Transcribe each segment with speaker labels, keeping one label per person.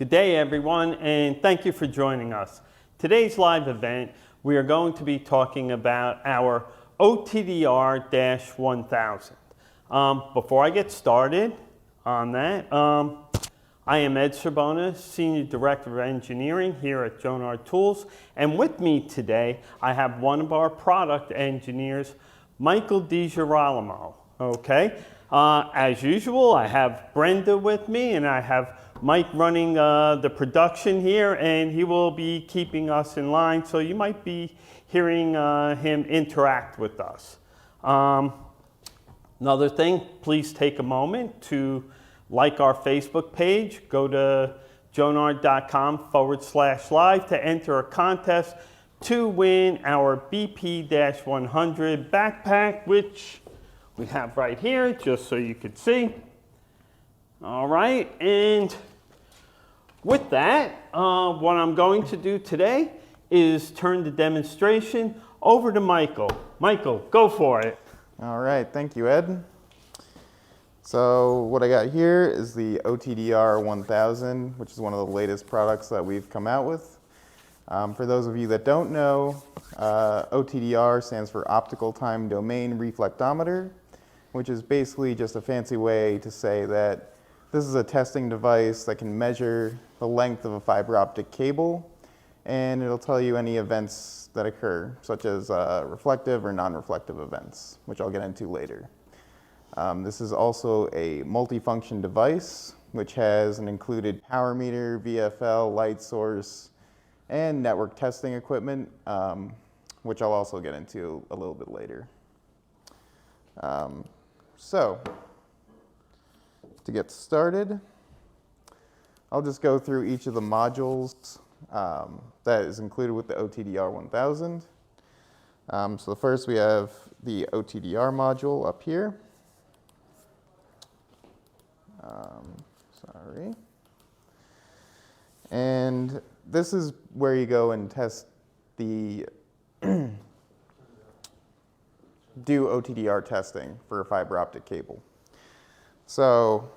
Speaker 1: Good day, everyone, and thank you for joining us. Today's live event, we are going to be talking about our OTDR-1000. Before I get started on that, I am Ed Cerbona, Senior Director of Engineering here at Jonard Tools, and with me today, I have one of our product engineers, Michael DiGirolamo. Okay, as usual, I have Brenda with me, and I have Mike running the production here, and he will be keeping us in line, so you might be hearing him interact with us. Another thing, please take a moment to like our Facebook page. Go to jonard.com/live to enter a contest to win our BP-100 backpack, which we have right here, just so you can see. All right, and with that, what I'm going to do today is turn the demonstration over to Michael. Michael, go for it.
Speaker 2: All right, thank you, Ed. So what I got here is the OTDR-1000, which is one of the latest products that we've come out with. For those of you that don't know, OTDR stands for Optical Time Domain Reflectometer, which is basically just a fancy way to say that this is a testing device that can measure the length of a fiber optic cable, and it'll tell you any events that occur, such as reflective or non-reflective events, which I'll get into later. This is also a multifunction device, which has an included power meter, VFL, light source, and network testing equipment, which I'll also get into a little bit later. So, to get started, I'll just go through each of the modules that is included with the OTDR-1000. So first we have the OTDR module up here. And this is where you go and test the do OTDR testing for a fiber optic cable. So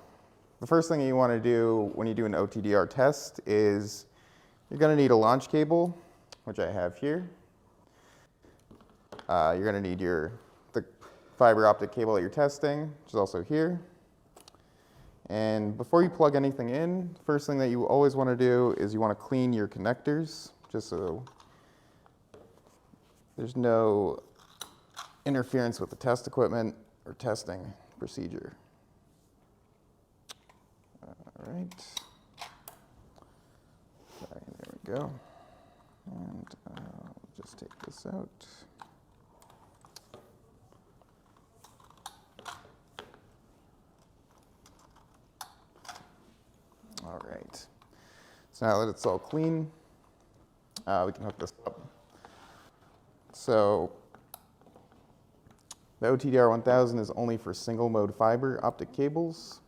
Speaker 2: the first thing you want to do when you do an OTDR test is you're going to need a launch cable, which I have here. You're going to need the fiber optic cable that you're testing, which is also here. And before you plug anything in, the first thing that you always want to do is you want to clean your connectors, just so there's no interference with the test equipment or testing procedure. All right. Sorry, there we go. And I'll just take this out. All right. So now that it's all clean, we can hook this up. So the OTDR-1000 is only for single mode fiber optic cables.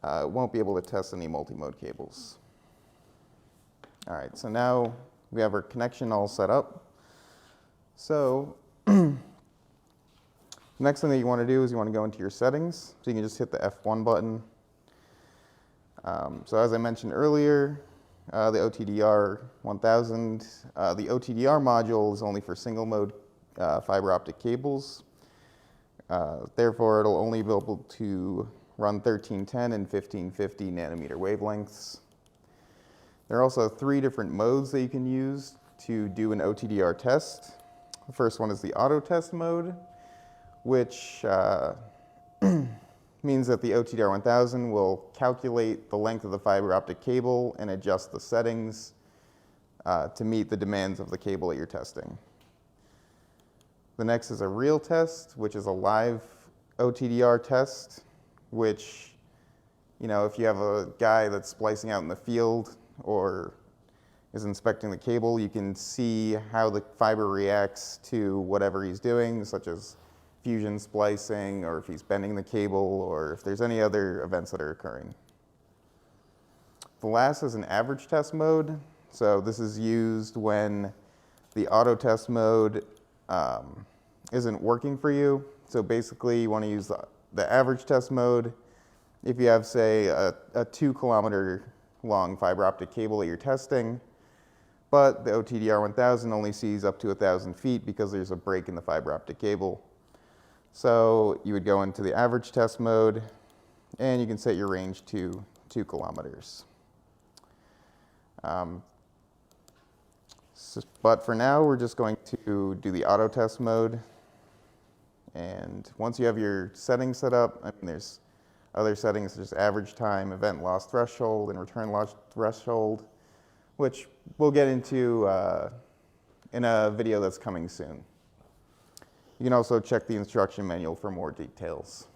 Speaker 2: It won't be able to test any multi-mode cables. All right, so now we have our connection all set up. So the next thing that you want to do is you want to go into your settings. So you can just hit the F1 button. So as I mentioned earlier, the OTDR-1000, the OTDR module is only for single mode fiber optic cables. Therefore, it'll only be able to run 1310 and 1550 nanometer wavelengths. There are also 3 different modes that you can use to do an OTDR test. The first one is the auto test mode, which means that the OTDR-1000 will calculate the length of the fiber optic cable and adjust the settings to meet the demands of the cable that you're testing. The next is a real test, which is a live OTDR test, which, you know, if you have a guy that's splicing out in the field or is inspecting the cable, you can see how the fiber reacts to whatever he's doing, such as fusion splicing, or if he's bending the cable, or if there's any other events that are occurring. The last is an average test mode. So this is used when the auto test mode isn't working for you. So basically you want to use the average test mode if you have, say, a 2 kilometer long fiber optic cable that you're testing, but the OTDR 1000 only sees up to 1,000 feet because there's a break in the fiber optic cable. So you would go into the average test mode, and you can set your range to 2 kilometers. But for now, we're just going to do the auto test mode. And once you have your settings set up, there's other settings such as average time, event loss threshold, and return loss threshold, which we'll get into in a video that's coming soon. You can also check the instruction manual for more details.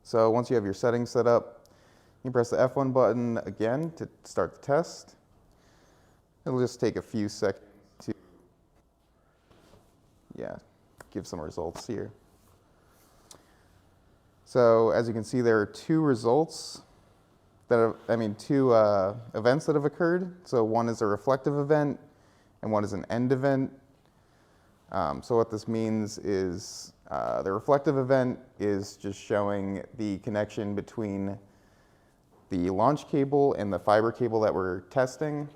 Speaker 2: So once you have your settings set up, you can press the F1 button again to start the test. It'll just take a few seconds to give some results here. So as you can see, there are 2 results that have, 2 events that have occurred. So one is a reflective event and one is an end event. So what this means is the reflective event is just showing the connection between the launch cable and the fiber cable that we're testing.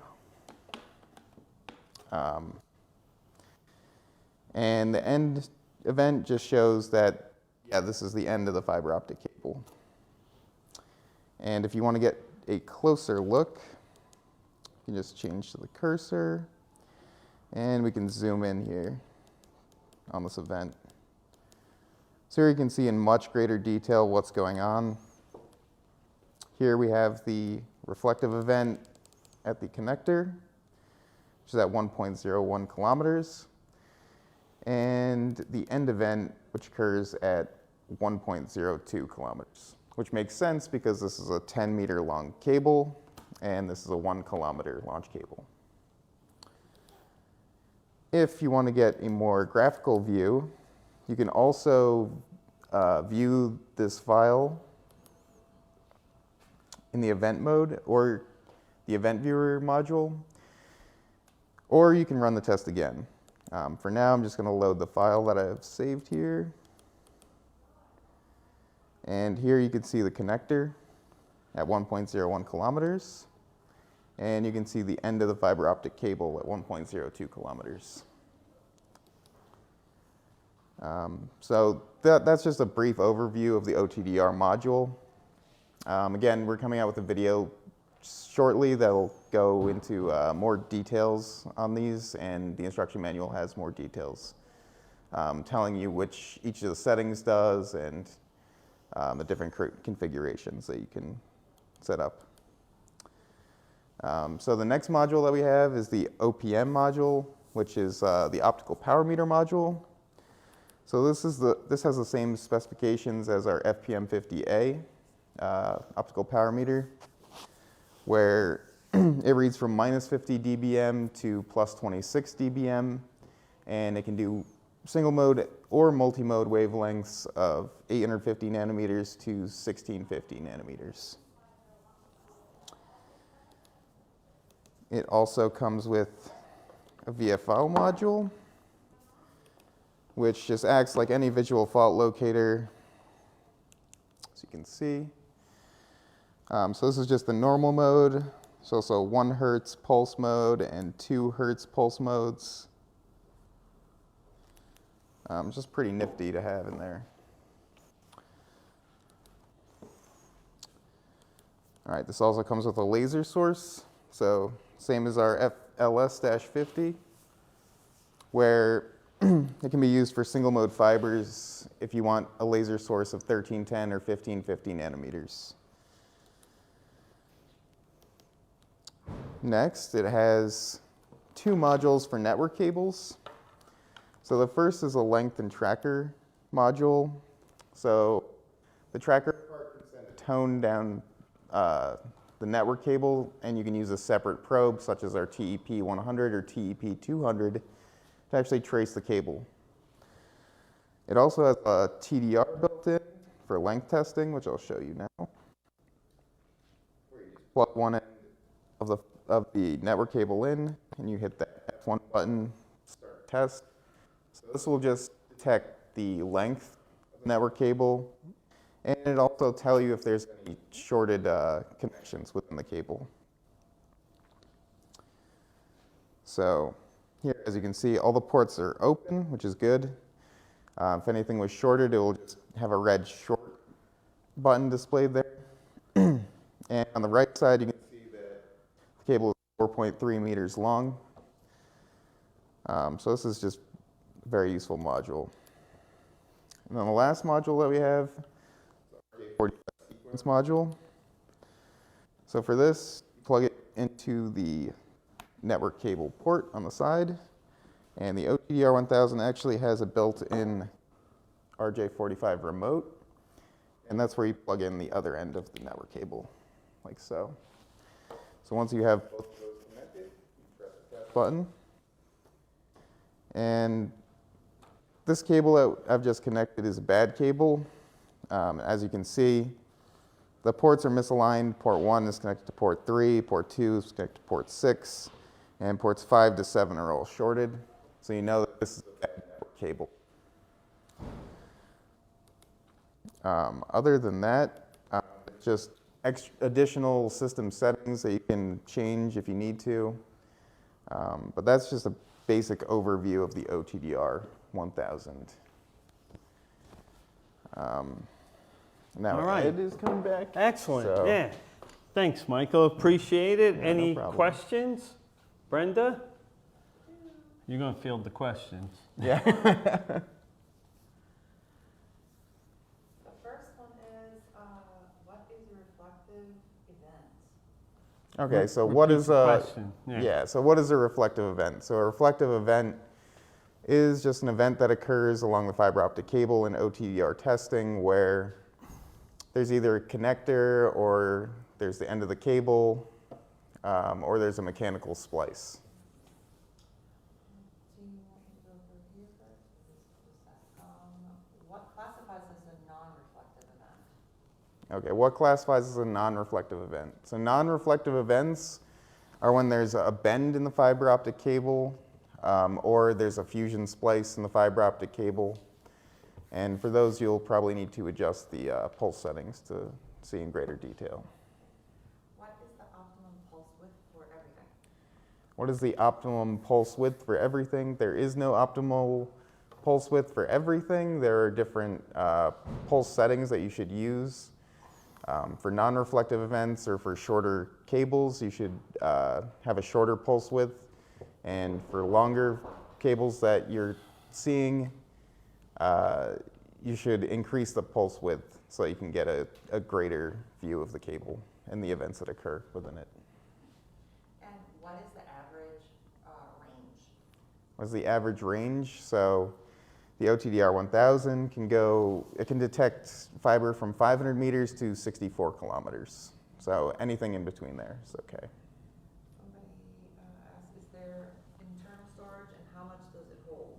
Speaker 2: And the end event just shows that, this is the end of the fiber optic cable. And if you want to get a closer look, you can just change to the cursor, and we can zoom in here on this event. So here you can see in much greater detail what's going on. Here we have the reflective event at the connector, which is at 1.01 kilometers, and the end event, which occurs at 1.02 kilometers, which makes sense because this is a 10-meter long cable, and this is a 1-kilometer launch cable. If you want to get a more graphical view, you can also view this file in the event mode or the event viewer module, or you can run the test again. For now, I'm just going to load the file that I've saved here. And here you can see the connector at 1.01 kilometers. And you can see the end of the fiber optic cable at 1.02 kilometers. So that's just a brief overview of the OTDR module. Again, we're coming out with a video shortly that will go into more details on these, and the instruction manual has more details telling you which each of the settings does and the different configurations that you can set up. So the next module that we have is the OPM module, which is the optical power meter module. So this has the same specifications as our FPM50A optical power meter, where it reads from -50 dBm to +26 dBm, and it can do single mode or multi-mode wavelengths of 850 nanometers to 1650 nanometers. It also comes with a VFO module, which just acts like any visual fault locator, as you can see. So this is just the normal mode. There's also 1 Hertz pulse mode and 2 Hertz pulse modes. It's just pretty nifty to have in there. All right, this also comes with a laser source. So same as our FLS-50, where it can be used for single mode fibers if you want a laser source of 1310 or 1550 nanometers. Next, it has 2 modules for network cables. So the first is a length and tracker module. So the tracker part can send a tone down the network cable, and you can use a separate probe, such as our TEP100 or TEP200, to actually trace the cable. It also has a TDR built in for length testing, which I'll show you now. Plug one end of the network cable in, and you hit the F1 button, start test. So this will just detect the length of the network cable, and it also tell you if there's any shorted connections within the cable. So here, as you can see, all the ports are open, which is good. If anything was shorted, it will just have a red short button displayed there. And on the right side, you can see that the cable is 4.3 meters long. So this is just a very useful module. And then the last module that we have, the 45 sequence module. So for this, plug it into the network cable port on the side. And the OTDR 1000 actually has a built-in RJ45 remote. And that's where you plug in the other end of the network cable, like so. So once you have both of those connected, you press the test button. And this cable that I've just connected is a bad cable. As you can see, the ports are misaligned. Port 1 is connected to port 3, port 2 is connected to port 6, and ports 5 to 7 are all shorted. So you know that this is a bad network cable. Other than that, just additional system settings that you can change if you need to. But that's just a basic overview of the OTDR 1000. Now
Speaker 1: All right.
Speaker 2: Ed is coming back.
Speaker 1: Excellent.
Speaker 2: So.
Speaker 1: Yeah. Thanks, Michael. Appreciate it.
Speaker 2: Yeah,
Speaker 1: Any
Speaker 2: no problem.
Speaker 1: questions? Brenda? You're going to field the questions.
Speaker 2: Yeah.
Speaker 3: The first one is, what is a reflective event?
Speaker 2: Okay, so what is
Speaker 1: the
Speaker 2: a
Speaker 1: question?
Speaker 2: yeah, so what is a reflective event? So a reflective event is just an event that occurs along the fiber optic cable in OTDR testing where there's either a connector or there's the end of the cable or there's a mechanical splice.
Speaker 3: Do you want me to go through here first? What classifies as a non-reflective event?
Speaker 2: Okay, what classifies as a non-reflective event? So non-reflective events are when there's a bend in the fiber optic cable or there's a fusion splice in the fiber optic cable. And for those, you'll probably need to adjust the pulse settings to see in greater detail.
Speaker 3: What is the optimum pulse width for everything?
Speaker 2: What is the optimum pulse width for everything? There is no optimal pulse width for everything. There are different pulse settings that you should use. For non-reflective events or for shorter cables, you should have a shorter pulse width. And for longer cables that you're seeing, you should increase the pulse width so you can get a greater view of the cable and the events that occur within it.
Speaker 3: And what is the average range?
Speaker 2: What is the average range? So the OTDR 1000 can detect fiber from 500 meters to 64 kilometers. So anything in between there is okay.
Speaker 3: Somebody asked, is there internal storage and how much does it hold?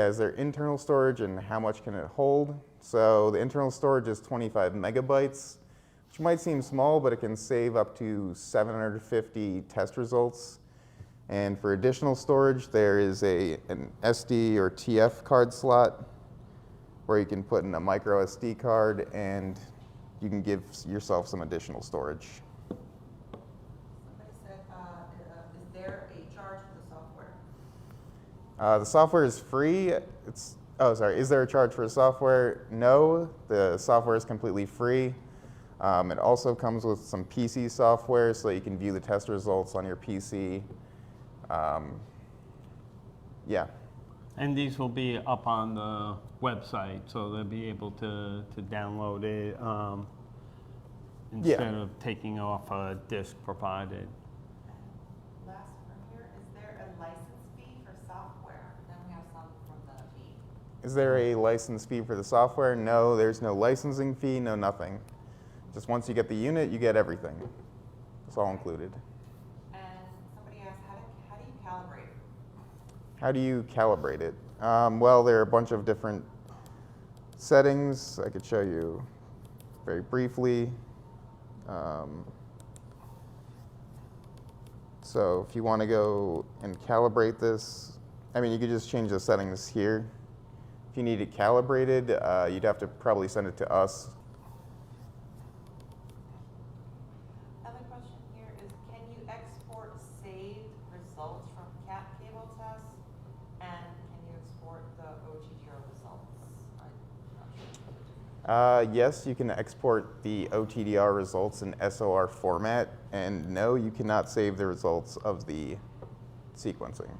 Speaker 2: Is there internal storage and how much can it hold? So the internal storage is 25 megabytes, which might seem small, but it can save up to 750 test results. And for additional storage, there is an SD or TF card slot where you can put in a micro SD card and you can give yourself some additional storage.
Speaker 3: Somebody said, is there a charge for the software?
Speaker 2: The software is free. Is there a charge for the software? No, the software is completely free. It also comes with some PC software so that you can view the test results on your PC. Yeah.
Speaker 1: And these will be up on the website, so they'll be able to download it instead of taking off a disk provided.
Speaker 3: Last one here, is there a license fee for software? Then we have some from the fee.
Speaker 2: Is there a license fee for the software? No, there's no licensing fee, no nothing. Just once you get the unit, you get everything. It's all included.
Speaker 3: And somebody asked, how do you calibrate it?
Speaker 2: How do you calibrate it? Well, there are a bunch of different settings. I could show you very briefly. So if you want to go and calibrate this, you could just change the settings here. If you need it calibrated, you'd have to probably send it to us.
Speaker 3: Other question here is, can you export saved results from cat cable tests? And can you export the OTDR results? I'm not sure.
Speaker 2: Yes, you can export the OTDR results in SOR format, and no, you cannot save the results of the sequencing.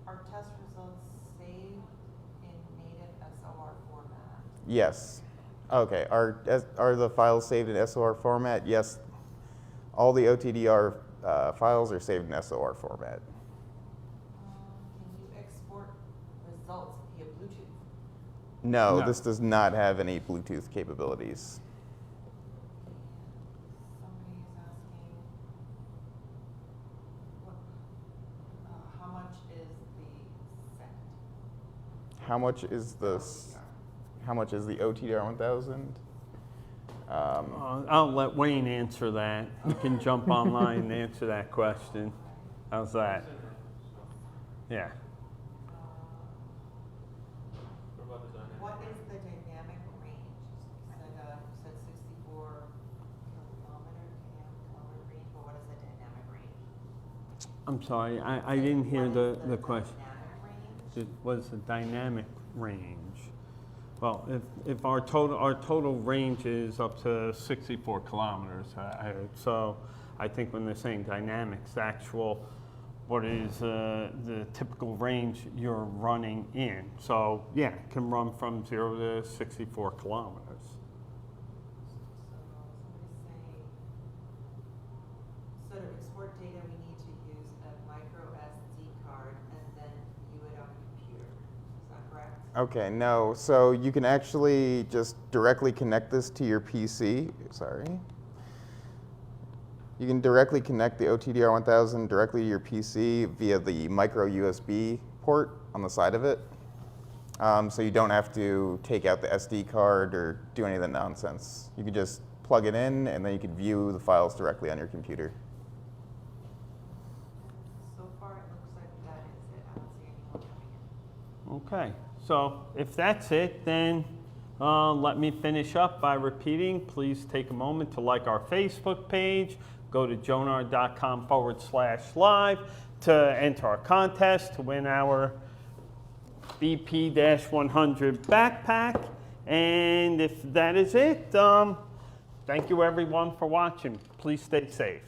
Speaker 3: Are test results saved in native SOR format?
Speaker 2: Yes. Okay, are the files saved in SOR format? Yes. All the OTDR files are saved in SOR format.
Speaker 3: Can you export results via Bluetooth?
Speaker 2: No,
Speaker 1: No.
Speaker 2: this does not have any Bluetooth capabilities.
Speaker 3: Somebody is asking, how much is the set?
Speaker 2: How much is the OTDR 1000?
Speaker 1: I'll let Wayne answer that. You can jump online and answer that question. How's that? Yeah.
Speaker 3: What is the dynamic range? You said 64 kilometer range, but what is the dynamic range?
Speaker 1: I'm sorry, I didn't hear
Speaker 3: What is
Speaker 1: the question.
Speaker 3: Dynamic range?
Speaker 1: What is the dynamic range? Well, if our total range is up to 64 kilometers, so I think when they're saying dynamics, actual, what is the typical range you're running in? So yeah, it can run from 0 to 64 kilometers.
Speaker 3: So to export data, we need to use a micro SD card and then view it on a computer. Is that correct?
Speaker 2: Okay, no. So you can actually just directly connect this to your PC. Sorry. You can directly connect the OTDR 1000 directly to your PC via the micro USB port on the side of it. So you don't have to take out the SD card or do any of the nonsense. You can just plug it in and then you can view the files directly on your computer.
Speaker 3: So far, it looks like that is it. I don't see any more coming in.
Speaker 1: Okay, so if that's it, then let me finish up by repeating. Please take a moment to like our Facebook page. Go to jonard.com/live to enter our contest to win our BP-100 backpack. And if that is it, thank you everyone for watching. Please stay safe.